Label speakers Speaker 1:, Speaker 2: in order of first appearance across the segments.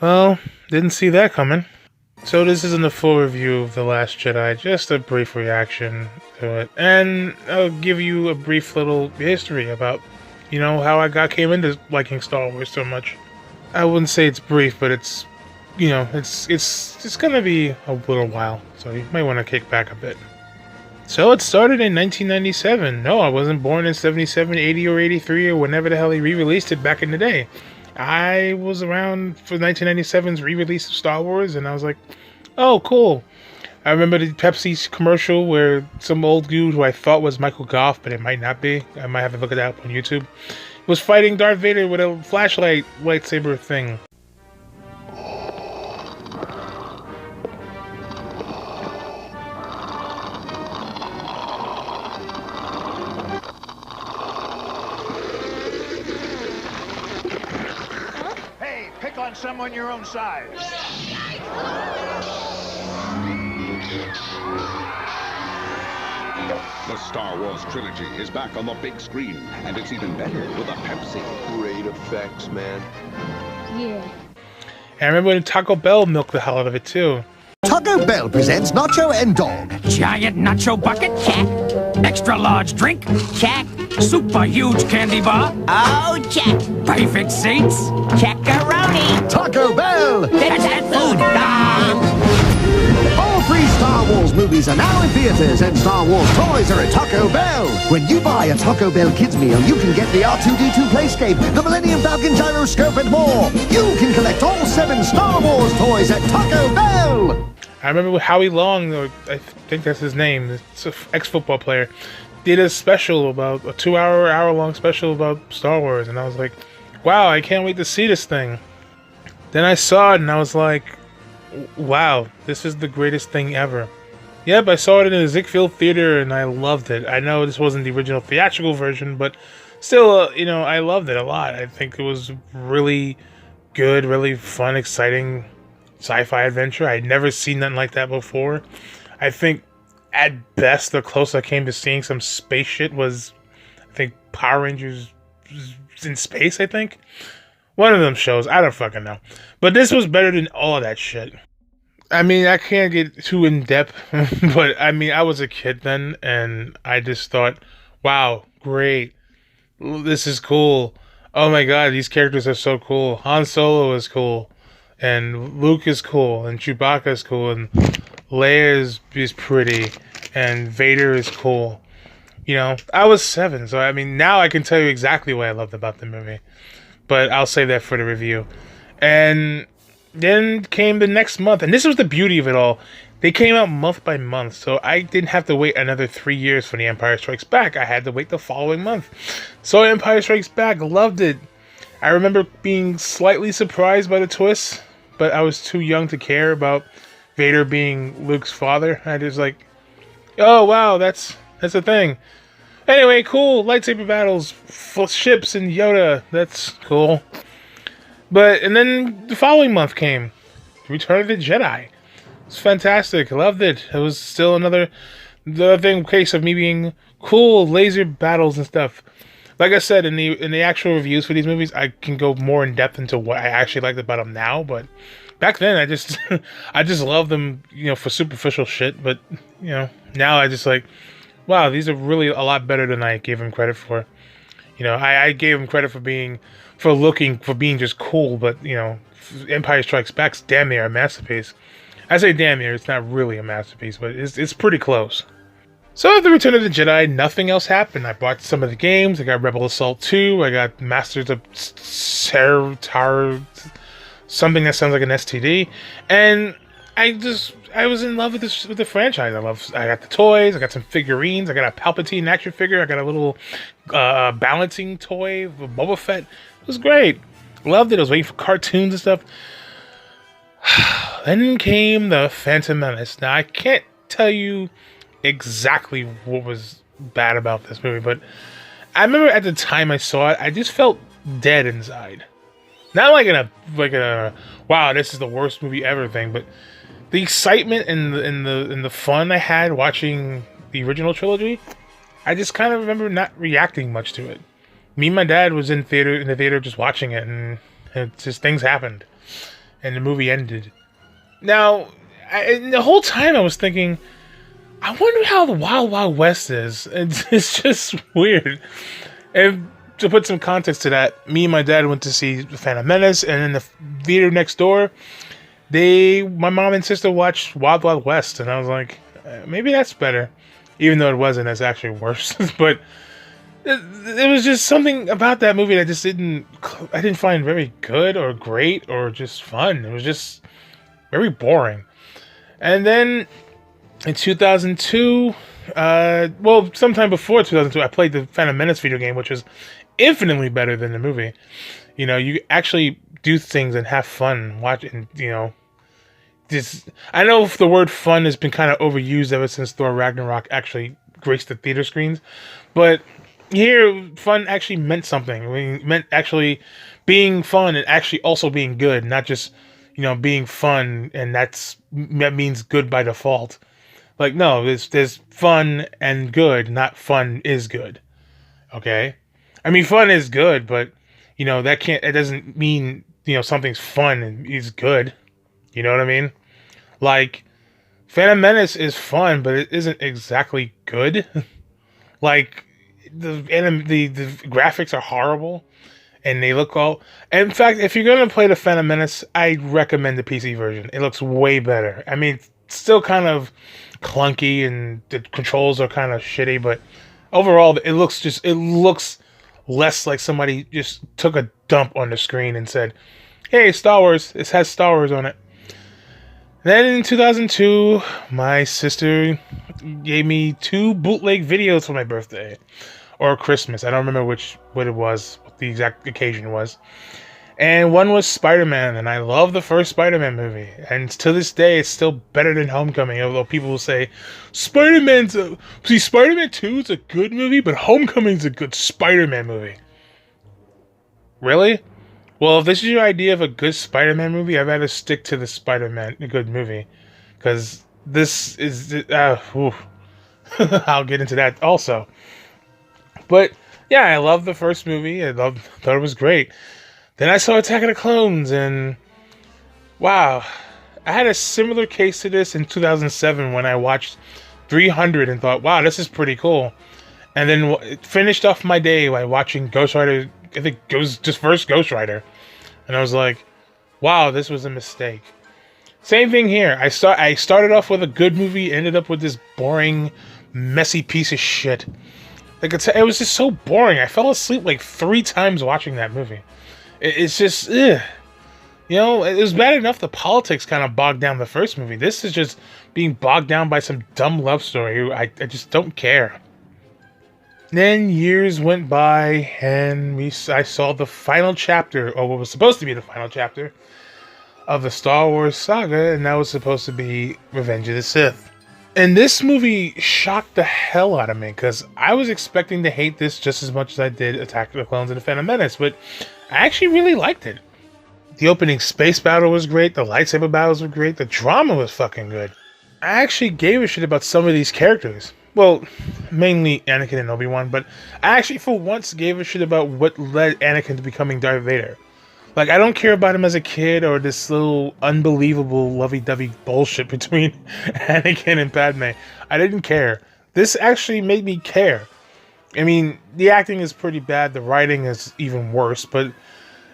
Speaker 1: Well, didn't see that coming. So this isn't a full review of The Last Jedi, just a brief reaction to it. And I'll give you a brief little history about, how I came into liking Star Wars so much. I wouldn't say it's brief, but it's gonna be a little while, so you might want to kick back a bit. So it started in 1997. No, I wasn't born in 77, 80, or 83, or whenever the hell he re-released it back in the day. I was around for 1997's re-release of Star Wars, and I was like, oh, cool. I remember the Pepsi commercial where some old dude who I thought was Michael Goff, but it might not be. I might have to look it up on YouTube. Was fighting Darth Vader with a flashlight lightsaber thing.
Speaker 2: Pick on someone your own size.
Speaker 3: The Star Wars trilogy is back on the big screen, and it's even better with a Pepsi.
Speaker 4: Great effects, man.
Speaker 5: Yeah.
Speaker 1: And I remember when Taco Bell milked the hell out of it too.
Speaker 6: Taco Bell presents Nacho and Dog.
Speaker 7: Giant nacho bucket? Check. Extra large drink? Check. Super huge candy bar?
Speaker 8: Oh, check.
Speaker 7: Perfect seats?
Speaker 8: Checkaroni.
Speaker 6: Taco Bell!
Speaker 8: That's that food.
Speaker 6: All three Star Wars movies are now in theaters, and Star Wars toys are at Taco Bell. When you buy a Taco Bell Kids meal, you can get the R2-D2 Playscape, the Millennium Falcon Gyroscope, and more. You can collect all 7 Star Wars toys at Taco Bell.
Speaker 1: I remember Howie Long, or I think that's his name, it's an ex-football player, did a special about a 2-hour-long special about Star Wars, and I was like, wow, I can't wait to see this thing. Then I saw it and I was like, wow, this is the greatest thing ever. Yep, I saw it in a Ziegfeld theater and I loved it. I know this wasn't the original theatrical version, but still, I loved it a lot. I think it was really good, really fun, exciting sci-fi adventure. I'd never seen nothing like that before. I think at best the closest I came to seeing some space shit was, I think, Power Rangers in space, I think. One of them shows, I don't fucking know. But this was better than all of that shit. I mean, I can't get too in-depth, but I mean, I was a kid then, and I just thought, wow, great. This is cool. Oh my god, these characters are so cool. Han Solo is cool. And Luke is cool, and Chewbacca is cool, and Leia is pretty, and Vader is cool. I was 7, so I mean, now I can tell you exactly what I loved about the movie. But I'll save that for the review. And then came the next month, and this was the beauty of it all. They came out month by month, so I didn't have to wait another 3 years for The Empire Strikes Back. I had to wait the following month. So Empire Strikes Back, loved it. I remember being slightly surprised by the twist, but I was too young to care about Vader being Luke's father. I just like, oh wow, that's a thing. Anyway, cool, lightsaber battles, ships, and Yoda, that's cool. And then the following month came, Return of the Jedi. It's fantastic, loved it. It was still the other thing, case of me being cool, laser battles and stuff. Like I said, in the actual reviews for these movies, I can go more in depth into what I actually liked about them now. But back then, I just I just loved them, for superficial shit. But now I just like, wow, these are really a lot better than I gave them credit for. I gave them credit for being just cool. But Empire Strikes Back's damn near a masterpiece. I say damn near, it's not really a masterpiece, but it's pretty close. So after Return of the Jedi, nothing else happened. I bought some of the games. I got Rebel Assault 2. I got Masters of Tar, something that sounds like an STD. And I was in love with the franchise. I got the toys. I got some figurines. I got a Palpatine action figure. I got a little balancing toy of Boba Fett. It was great. Loved it. I was waiting for cartoons and stuff. Then came the Phantom Menace. Now I can't tell you exactly what was bad about this movie, but I remember at the time I saw it, I just felt dead inside. Not like in a wow, this is the worst movie ever thing, but the excitement and the fun I had watching the original trilogy, I just kind of remember not reacting much to it. Me and my dad was in the theater just watching it, and it just things happened. and the movie ended. Now, the whole time I was thinking, I wonder how the Wild Wild West is. It's just weird. And to put some context to that, me and my dad went to see The Phantom Menace, and in the theater next door, my mom and sister watched Wild Wild West, and I was like, maybe that's better, even though it wasn't. It's actually worse. But it was just something about that movie that I didn't find very good or great or just fun. It was just very boring. And then in 2002, sometime before 2002, I played the Phantom Menace video game, which was infinitely better than the movie. You know, you actually do things and have fun watching, you know. I know the word fun has been kind of overused ever since Thor Ragnarok actually graced the theater screens, but here, fun actually meant something. It meant actually being fun and actually also being good, not just, you know, being fun and that means good by default. Like, no, there's fun and good, not fun is good. Okay? I mean, fun is good, but, you know, it doesn't mean, you know, something's fun and is good. You know what I mean? Like, Phantom Menace is fun, but it isn't exactly good. Like, the graphics are horrible, and they look all... In fact, if you're going to play the Phantom Menace, I recommend the PC version. It looks way better. I mean, it's still kind of clunky, and the controls are kind of shitty, but overall, it looks less like somebody just took a dump on the screen and said, hey, Star Wars, this has Star Wars on it. Then in 2002, my sister gave me 2 bootleg videos for my birthday. Or Christmas. I don't remember what it was, what the exact occasion was. And one was Spider-Man, and I love the first Spider-Man movie. And to this day, it's still better than Homecoming, although people will say, Spider-Man 2 is a good movie, but Homecoming's a good Spider-Man movie. Really? Well, if this is your idea of a good Spider-Man movie, I'd rather stick to the Spider-Man, a good movie. Because this is... I'll get into that also. But, yeah, I love the first movie. Thought it was great. Then I saw Attack of the Clones, and... wow. I had a similar case to this in 2007 when I watched 300 and thought, wow, this is pretty cool. And then finished off my day by watching Ghost Rider... I think it was just first Ghost Rider. And I was like, wow, this was a mistake. Same thing here. I started off with a good movie, ended up with this boring, messy piece of shit. Like, it was just so boring. I fell asleep like 3 times watching that movie. It's just, ugh. You know, it was bad enough the politics kind of bogged down the first movie. This is just being bogged down by some dumb love story. I just don't care. Then years went by, and I saw the final chapter, or what was supposed to be the final chapter, of the Star Wars saga, and that was supposed to be Revenge of the Sith. And this movie shocked the hell out of me, because I was expecting to hate this just as much as I did Attack of the Clones and the Phantom Menace, but I actually really liked it. The opening space battle was great, the lightsaber battles were great, the drama was fucking good. I actually gave a shit about some of these characters. Well, mainly Anakin and Obi-Wan, but I actually for once gave a shit about what led Anakin to becoming Darth Vader. Like, I don't care about him as a kid or this little unbelievable lovey-dovey bullshit between Anakin and Padme. I didn't care. This actually made me care. I mean, the acting is pretty bad, the writing is even worse, but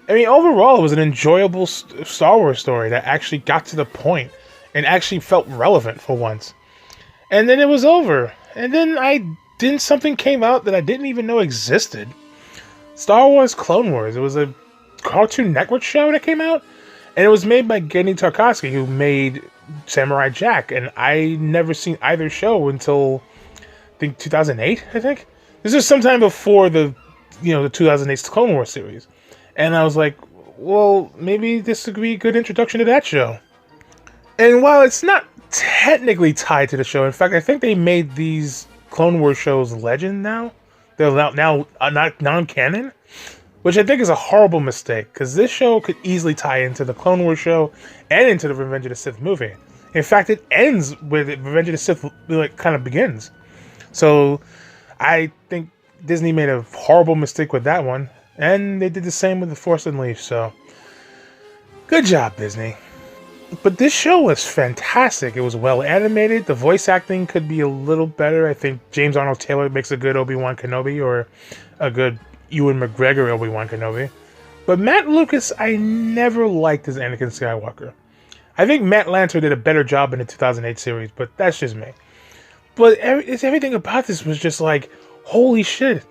Speaker 1: I mean, overall, it was an enjoyable Star Wars story that actually got to the point and actually felt relevant for once. And then it was over. And then something came out that I didn't even know existed. Star Wars Clone Wars. It was a Cartoon Network show that came out. And it was made by Gendy Tarkovsky, who made Samurai Jack. And I never seen either show until, I think, 2008, I think. This is sometime before the 2008 Clone Wars series. And I was like, well, maybe this would be a good introduction to that show. And while it's not technically tied to the show, in fact, I think they made these Clone Wars shows legend now. They're now not non-canon, which I think is a horrible mistake, because this show could easily tie into the Clone Wars show and into the Revenge of the Sith movie. In fact, it ends with Revenge of the Sith kind of begins. So I think Disney made a horrible mistake with that one, and they did the same with The Force Unleashed. So Good job, Disney. But this show was fantastic. It was well animated. The voice acting could be a little better. I think James Arnold Taylor makes a good Obi-Wan Kenobi, or a good Ewan McGregor Obi-Wan Kenobi. But Matt Lucas, I never liked as Anakin Skywalker. I think Matt Lanter did a better job in the 2008 series, but that's just me. But everything about this was just like, holy shit.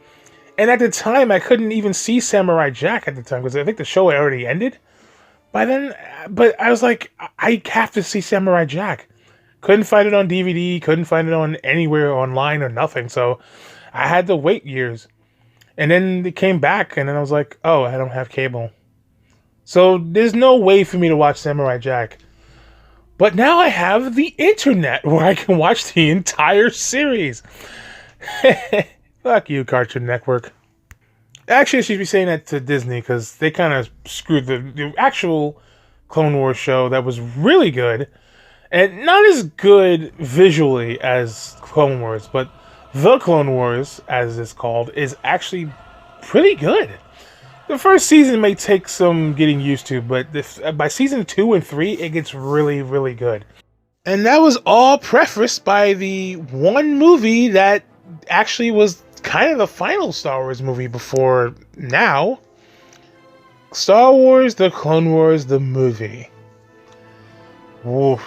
Speaker 1: And at the time, I couldn't even see Samurai Jack at the time, because I think the show had already ended by then. But I was like, I have to see Samurai Jack. Couldn't find it on DVD, couldn't find it on anywhere online or nothing, so I had to wait years. And then it came back, and then I was like, oh, I don't have cable. So there's no way for me to watch Samurai Jack. But now I have the internet where I can watch the entire series. Fuck you, Cartoon Network. Actually, I should be saying that to Disney, because they kind of screwed the actual Clone Wars show that was really good. And not as good visually as Clone Wars, but The Clone Wars, as it's called, is actually pretty good. The first season may take some getting used to, but by season 2 and 3, it gets really, really good. And that was all prefaced by the one movie that actually was kind of the final Star Wars movie before now. Star Wars, The Clone Wars, the movie. Woof.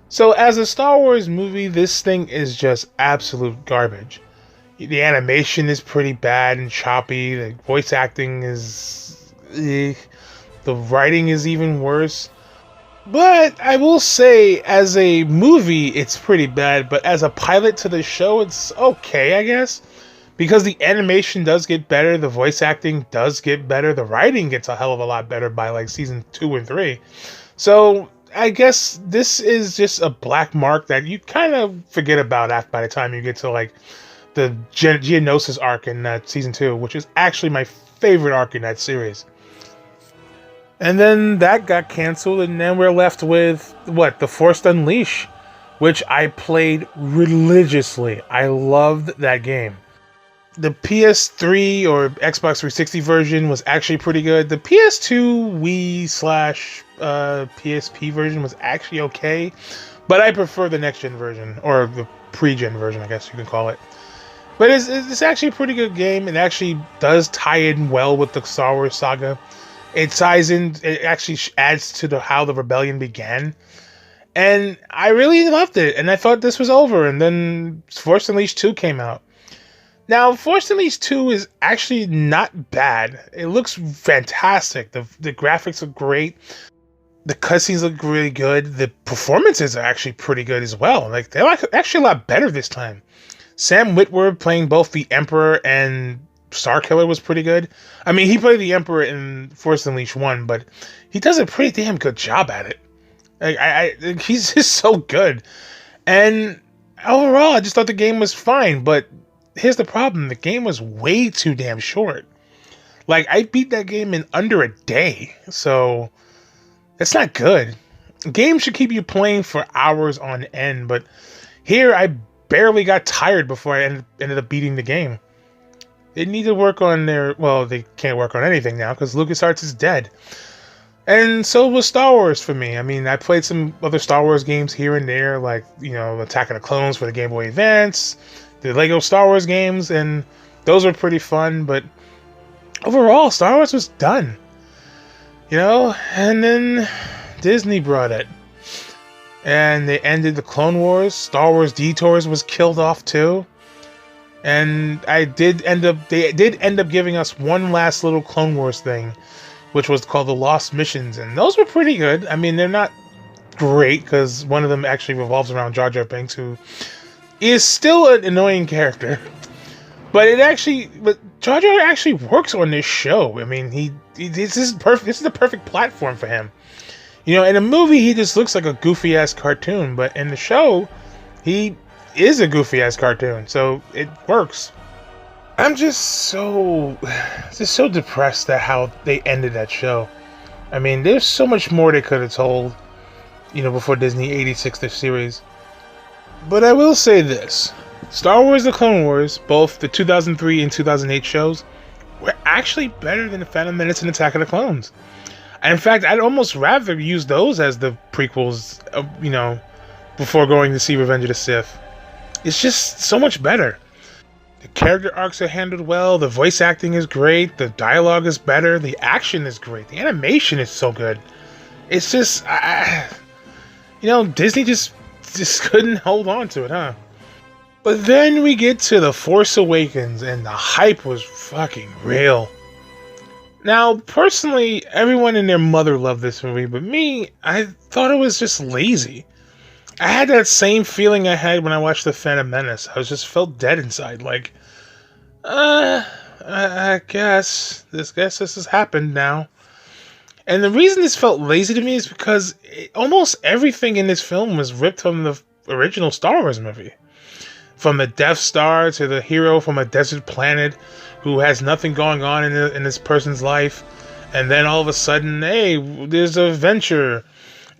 Speaker 1: So as a Star Wars movie, this thing is just absolute garbage. The animation is pretty bad and choppy. The voice acting is... The writing is even worse. But I will say, as a movie, it's pretty bad. But as a pilot to the show, it's okay, I guess. Because the animation does get better. The voice acting does get better. The writing gets a hell of a lot better by like season 2 and 3. So I guess this is just a black mark that you kind of forget about by the time you get to like the Geonosis arc in season 2, which is actually my favorite arc in that series. And then that got canceled, and then we're left with The Force Unleashed, which I played religiously. I loved that game. The PS3 or Xbox 360 version was actually pretty good. The PS2 Wii / PSP version was actually okay, but I prefer the next gen version, or the pre-gen version, I guess you can call it. But it's actually a pretty good game. It actually does tie in well with the Star Wars saga. It ties in. It actually adds to how the rebellion began, and I really loved it. And I thought this was over. And then Force Unleashed 2 came out. Now, Force Unleashed 2 is actually not bad. It looks fantastic. The graphics are great. The cutscenes look really good. The performances are actually pretty good as well. Like, they're actually a lot better this time. Sam Witwer playing both the Emperor and Starkiller was pretty good. I mean, he played the Emperor in Force Unleashed 1, but he does a pretty damn good job at it. Like, he's just so good. And overall, I just thought the game was fine, but here's the problem. The game was way too damn short. Like, I beat that game in under a day, so that's not good. Games should keep you playing for hours on end, but here I barely got tired before I ended up beating the game. They need to work on they can't work on anything now because LucasArts is dead. And so was Star Wars for me. I mean, I played some other Star Wars games here and there, like, Attack of the Clones for the Game Boy Advance, the Lego Star Wars games, and those were pretty fun, but overall, Star Wars was done. And then Disney brought it. And they ended the Clone Wars. Star Wars Detours was killed off too. And they did end up giving us one last little Clone Wars thing, which was called the Lost Missions, and those were pretty good. I mean, they're not great because one of them actually revolves around Jar Jar Binks, who is still an annoying character. But Jar Jar actually works on this show. I mean, this is perfect. This is the perfect platform for him. In a movie, he just looks like a goofy-ass cartoon, but in the show, he is a goofy-ass cartoon, so it works. I'm just so depressed at how they ended that show. I mean, there's so much more they could have told, before Disney 86th the series. But I will say this. Star Wars The Clone Wars, both the 2003 and 2008 shows, were actually better than The Phantom Menace and Attack of the Clones. In fact, I'd almost rather use those as the prequels, before going to see Revenge of the Sith. It's just so much better. The character arcs are handled well, the voice acting is great, the dialogue is better, the action is great, the animation is so good. It's just, Disney just couldn't hold on to it, huh? But then we get to The Force Awakens, and the hype was fucking real. Now, personally, everyone and their mother loved this movie, but me, I thought it was just lazy. I had that same feeling I had when I watched The Phantom Menace. I just felt dead inside, like, I guess this has happened now. And the reason this felt lazy to me is because almost everything in this film was ripped from the original Star Wars movie. From the Death Star to the hero from a desert planet who has nothing going on in this person's life. And then all of a sudden, hey, there's a venture.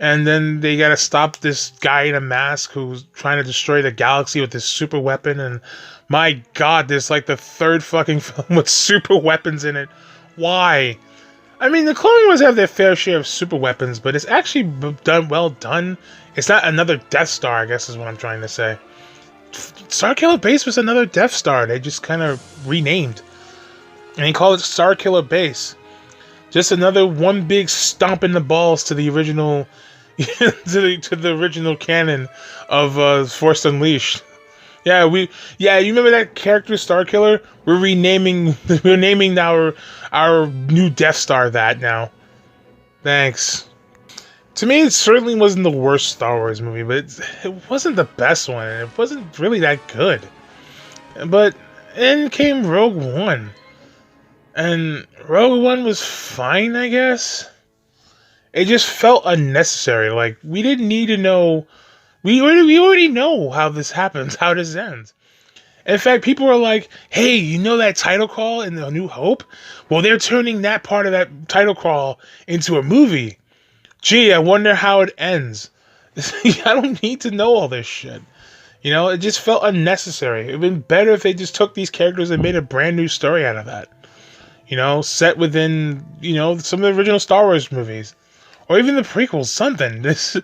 Speaker 1: And then they gotta stop this guy in a mask who's trying to destroy the galaxy with this super weapon. And my god, there's like the third fucking film with super weapons in it. Why? I mean, the Clone Wars have their fair share of super weapons, but it's actually well done. It's not another Death Star, I guess is what I'm trying to say. Starkiller Base was another Death Star. They just kind of renamed. And they call it Starkiller Base. Just another one big stomp in the balls to the original to the original canon of Force Unleashed. Yeah, you remember that character Starkiller? We're naming our new Death Star that now. Thanks. To me, it certainly wasn't the worst Star Wars movie, but it wasn't the best one, and it wasn't really that good. But then came Rogue One. And Rogue One was fine, I guess. It just felt unnecessary. Like, we didn't need to know. We already know how this happens, how this ends. In fact, people were like, hey, you know that title crawl in A New Hope? Well, they're turning that part of that title crawl into a movie. Gee, I wonder how it ends. I don't need to know all this shit. It just felt unnecessary. It would have been better if they just took these characters and made a brand new story out of that. Set within, some of the original Star Wars movies. Or even the prequels, something. This,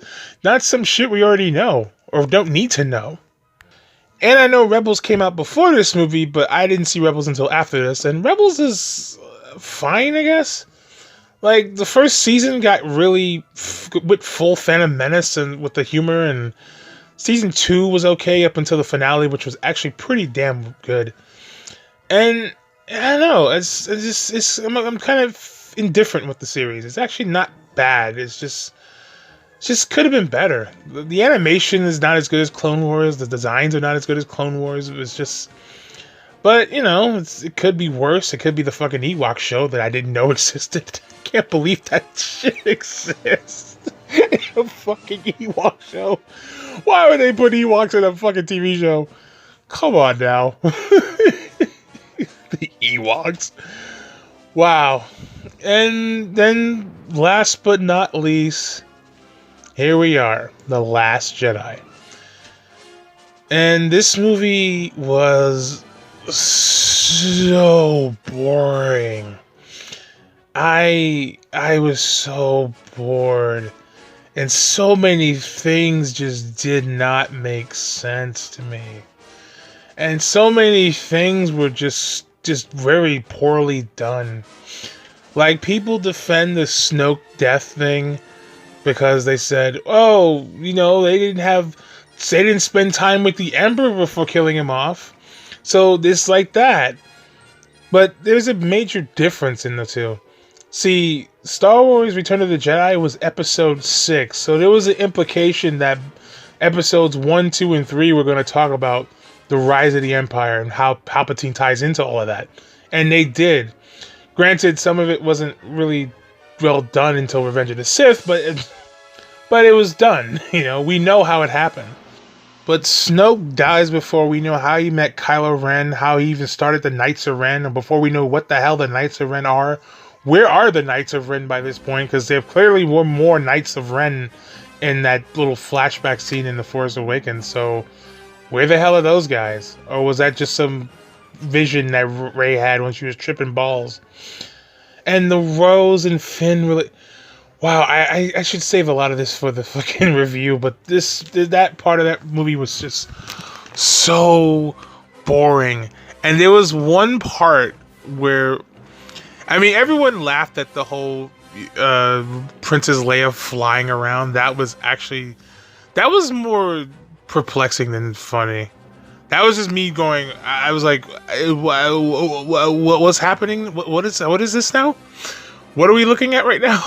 Speaker 1: not some shit we already know, or don't need to know. And I know Rebels came out before this movie, but I didn't see Rebels until after this, and Rebels is fine, I guess. Like, the first season got really with full Phantom Menace and with the humor, and season 2 was okay up until the finale, which was actually pretty damn good. And I don't know, I'm kind of indifferent with the series. It's actually not bad. It's just could have been better. The animation is not as good as Clone Wars. The designs are not as good as Clone Wars. It was just, but it could be worse. It could be the fucking Ewok show that I didn't know existed. I can't believe that shit exists. A fucking Ewok show. Why would they put Ewoks in a fucking TV show? Come on now. The Ewoks. Wow. And then, last but not least, here we are, The Last Jedi. And this movie was so boring. I was so bored. And so many things just did not make sense to me. And so many things were just very poorly done. Like, people defend the Snoke death thing because they said, oh, they didn't spend time with the Emperor before killing him off. So it's like that. But there's a major difference in the two. See, Star Wars Return of the Jedi was episode 6, so there was an implication that episodes 1, 2, and 3 were going to talk about the rise of the Empire and how Palpatine ties into all of that. And they did. Granted, some of it wasn't really well done until Revenge of the Sith, but it was done. We know how it happened. But Snoke dies before we know how he met Kylo Ren, how he even started the Knights of Ren, and before we know what the hell the Knights of Ren are. Where are the Knights of Ren by this point? Because there clearly were more Knights of Ren in that little flashback scene in The Force Awakens. So, where the hell are those guys? Or was that just some vision that Rey had when she was tripping balls? And the Rose and Finn really... Wow, I should save a lot of this for the fucking review, but that part of that movie was just so boring. And there was one part where, I mean, everyone laughed at the whole Princess Leia flying around. That was more perplexing than funny. That was just me going. I was like, what's happening? What is this now? What are we looking at right now?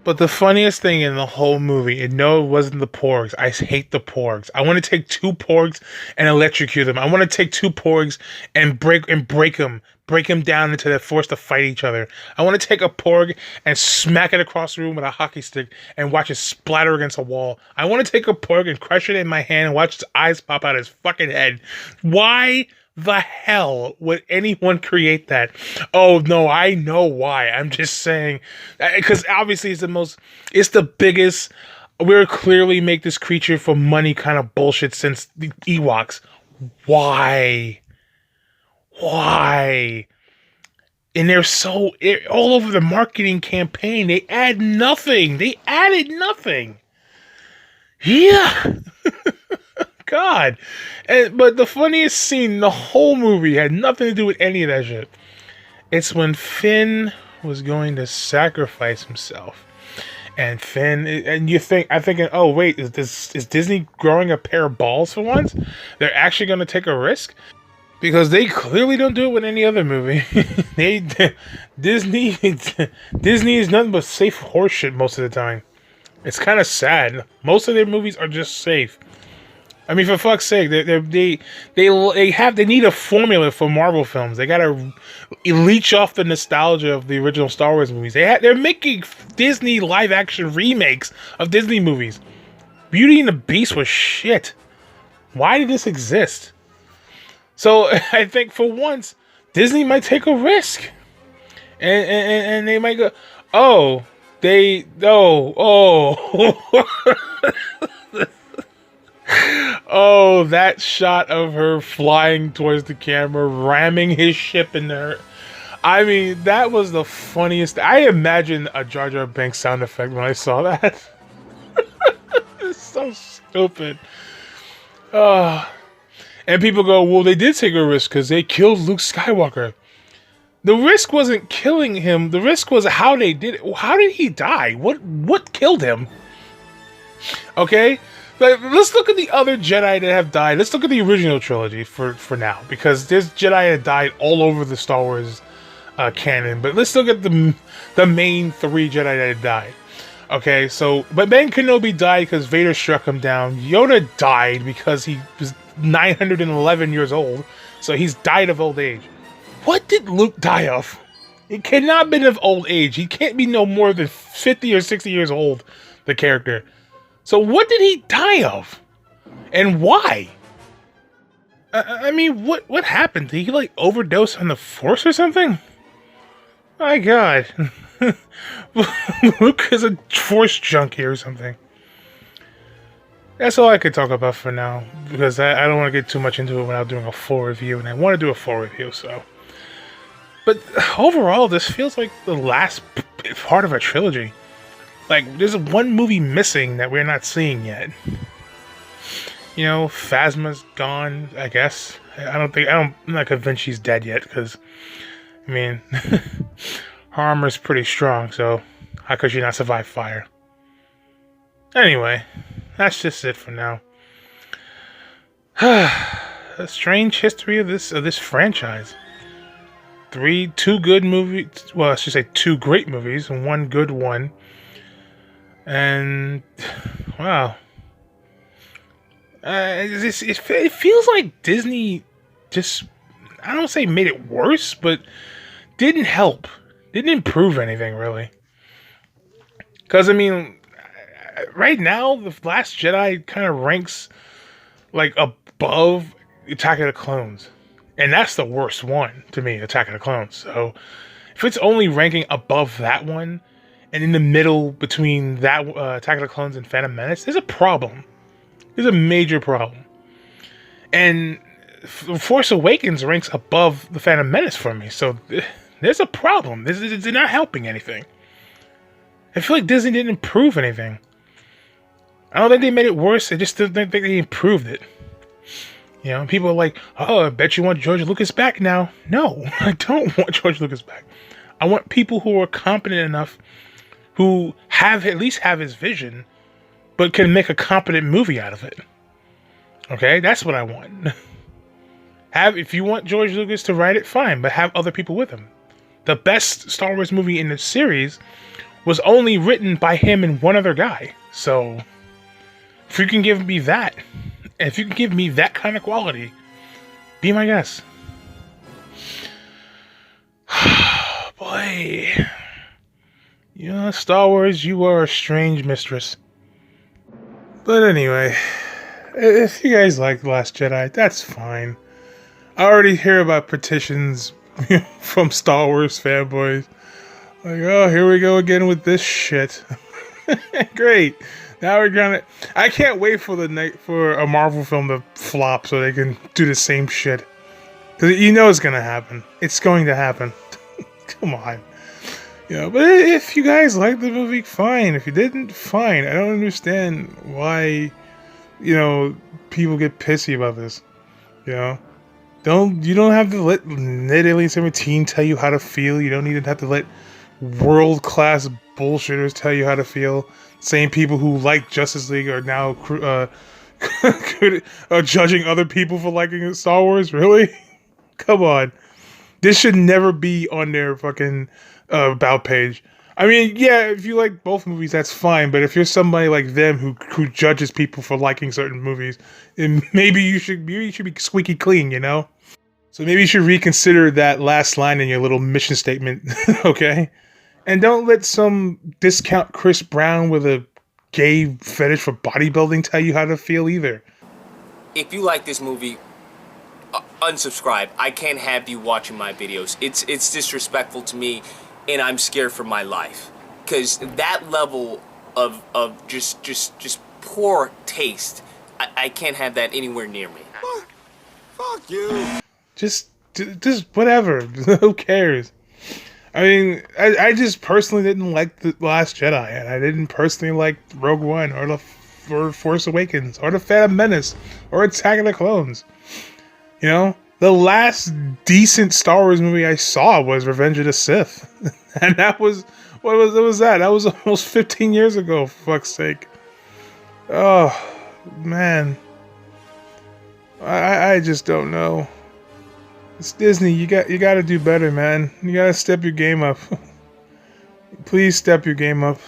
Speaker 1: But the funniest thing in the whole movie, and no, it wasn't the porgs. I hate the porgs. I want to take two porgs and electrocute them. I want to take two porgs and break them down until they're forced to fight each other. I want to take a porg and smack it across the room with a hockey stick and watch it splatter against a wall. I want to take a porg and crush it in my hand and watch its eyes pop out of his fucking head. Why the hell would anyone create that? Oh no, I know why. I'm just saying, because obviously it's the biggest. We're clearly make this creature for money kind of bullshit since the Ewoks. Why? And they're so all over the marketing campaign. They added nothing. Yeah. God. But the funniest scene in the whole movie had nothing to do with any of that shit. It's when Finn was going to sacrifice himself. And Finn, and I'm thinking, oh wait, is Disney growing a pair of balls for once? They're actually going to take a risk? Because they clearly don't do it with any other movie. Disney is nothing but safe horseshit most of the time. It's kind of sad. Most of their movies are just safe. I mean, for fuck's sake, they need a formula for Marvel films. They gotta leech off the nostalgia of the original Star Wars movies. They're making Disney live action remakes of Disney movies. Beauty and the Beast was shit. Why did this exist? So I think for once, Disney might take a risk, and they might go, oh. Oh, that shot of her flying towards the camera, ramming his ship in there. I mean, that was the funniest. I imagined a Jar Jar Binks sound effect when I saw that. It's so stupid. And people go, well, they did take a risk because they killed Luke Skywalker. The risk wasn't killing him. The risk was how they did it. How did he die? What killed him? Okay? Like, let's look at the other Jedi that have died. Let's look at the original trilogy for now, because there's Jedi that died all over the Star Wars canon. But let's look at the main three Jedi that died. Okay, so but Ben Kenobi died because Vader struck him down. Yoda died because he was 911 years old, so he's died of old age. What did Luke die of? It cannot have been of old age. He can't be no more than 50 or 60 years old, the character. So what did he die of? And why? I mean, what happened? Did he, like, overdose on the Force or something? My God. Luke is a Force junkie or something. That's all I could talk about for now, because I don't want to get too much into it without doing a full review, and I want to do a full review, so. But overall, this feels like the last part of a trilogy. Like, there's one movie missing that we're not seeing yet. You know, Phasma's gone, I guess. I'm not convinced she's dead yet, because, I mean, her armor's pretty strong, so how could she not survive fire? Anyway, that's just it for now. A strange history of this franchise. Two good movies. Well, I should say 2 great movies and 1 good one. And wow, it feels like Disney just, I don't say made it worse, but didn't help, didn't improve anything really. Because I mean, right now the Last Jedi kind of ranks like above Attack of the Clones, and that's the worst one to me, Attack of the Clones. So if it's only ranking above that one, and in the middle between that Attack of the Clones and Phantom Menace, there's a problem. There's a major problem. And Force Awakens ranks above the Phantom Menace for me, so there's a problem. They're not helping anything. I feel like Disney didn't improve anything. I don't think they made it worse. I just didn't think they improved it. You know, people are like, oh, I bet you want George Lucas back now. No, I don't want George Lucas back. I want people who are competent enough, who at least have his vision, but can make a competent movie out of it. Okay, that's what I want. If you want George Lucas to write it, fine, but have other people with him. The best Star Wars movie in the series was only written by him and one other guy. So, if you can give me that, if you can give me that kind of quality, be my guest. Boy, you know, Star Wars, you are a strange mistress. But anyway, if you guys like Last Jedi, that's fine. I already hear about petitions from Star Wars fanboys. Like, oh, here we go again with this shit. Great. Now we're gonna. I can't wait for the night for a Marvel film to flop so they can do the same shit. Because you know it's gonna happen. It's going to happen. Come on. You know, but if you guys like the movie, fine. If you didn't, fine. I don't understand why, you know, people get pissy about this. You know? You don't have to let Alien 17 tell you how to feel. You don't even have to let world-class bullshitters tell you how to feel. Same people who like Justice League are now judging other people for liking Star Wars. Really? Come on. This should never be on their fucking about page. I mean, yeah, if you like both movies, that's fine. But if you're somebody like them who judges people for liking certain movies, then maybe you should be squeaky clean, you know? So maybe you should reconsider that last line in your little mission statement, okay? And don't let some discount Chris Brown with a gay fetish for bodybuilding tell you how to feel either.
Speaker 5: If you like this movie, unsubscribe. I can't have you watching my videos. It's disrespectful to me, and I'm scared for my life. Because that level of just poor taste, I can't have that anywhere near me.
Speaker 4: Fuck you.
Speaker 1: Just whatever. Who cares? I mean, I just personally didn't like The Last Jedi, and I didn't personally like Rogue One, or Force Awakens, or The Phantom Menace, or Attack of the Clones. You know? The last decent Star Wars movie I saw was Revenge of the Sith. And that was... What was that? That was almost 15 years ago, for fuck's sake. Oh, man. I just don't know. It's Disney. You got to do better, man. You got to step your game up. Please step your game up.